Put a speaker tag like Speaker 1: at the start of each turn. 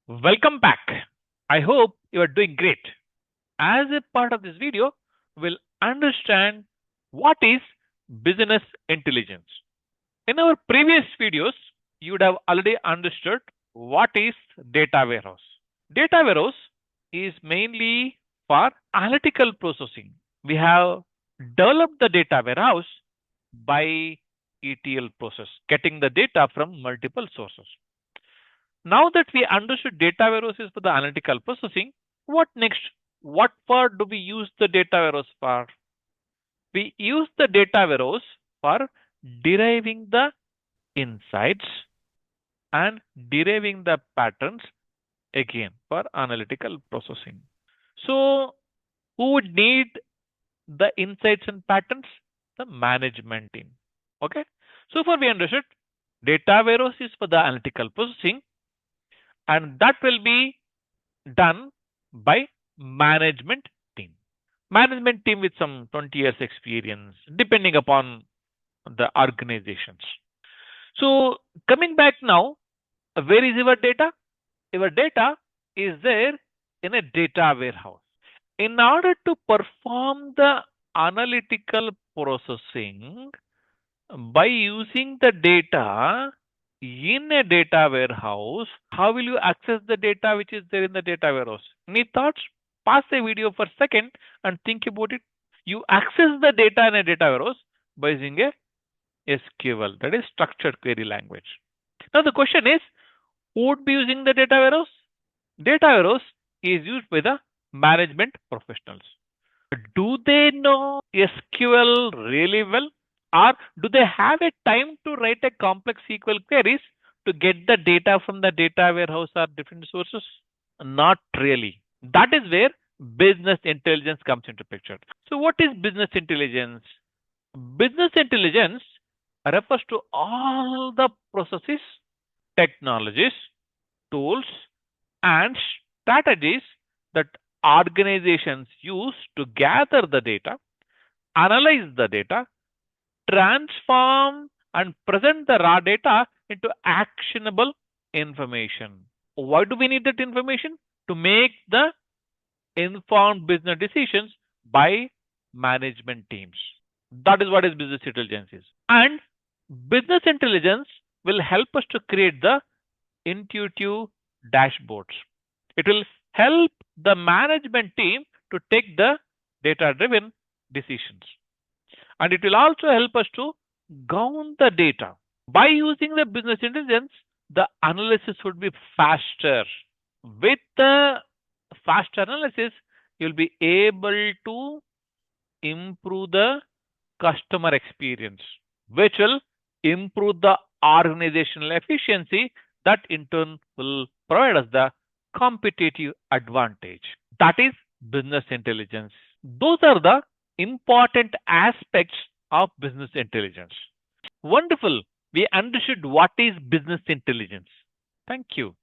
Speaker 1: Welcome back. I hope you are doing great. As a part of this video, we'll understand what is business intelligence. In our previous videos, you would have already understood what is data warehouse. Data warehouse is mainly for analytical processing. We have developed the data warehouse by ETL process, getting the data from multiple sources. Now that we understood data warehouse is for the analytical processing, what next? What for do we use the data warehouse for? We use the data warehouse for deriving the insights and deriving the patterns again for analytical processing. So, who would need the insights and patterns? The management team. Okay. So far we understood data warehouse is for the analytical processing, and that will be done by management team. Management team with some 20 years experience, depending upon the organizations. So coming back now, where is your data? Your data is there in a data warehouse. In order to perform the analytical processing by using the data in a data warehouse, how will you access the data which is there in the data warehouse? Any thoughts? Pause the video for a second and think about it. You access the data in a data warehouse by using a SQL, that is structured query language. Now the question is, who would be using the data warehouse? Data warehouse is used by the management professionals. Do they know SQL really well? Or do they have a time to write a complex SQL queries to get the data from the data warehouse or different sources? Not really. That is where business intelligence comes into picture. So what is business intelligence? Business intelligence refers to all the processes, technologies, tools, and strategies that organizations use to gather the data, analyze the data, transform and present the raw data into actionable information. Why do we need that information? To make the informed business decisions by management teams. That is what is business intelligence is. And business intelligence will help us to create the intuitive dashboards. It will help the management team to take the data-driven decisions. And it will also help us to govern the data. By using the business intelligence, the analysis would be faster. With the fast analysis, you'll be able to improve the customer experience, which will improve the organizational efficiency, that in turn will provide us the competitive advantage. That is business intelligence. Those are the important aspects of business intelligence. Wonderful. We understood what is business intelligence. Thank you.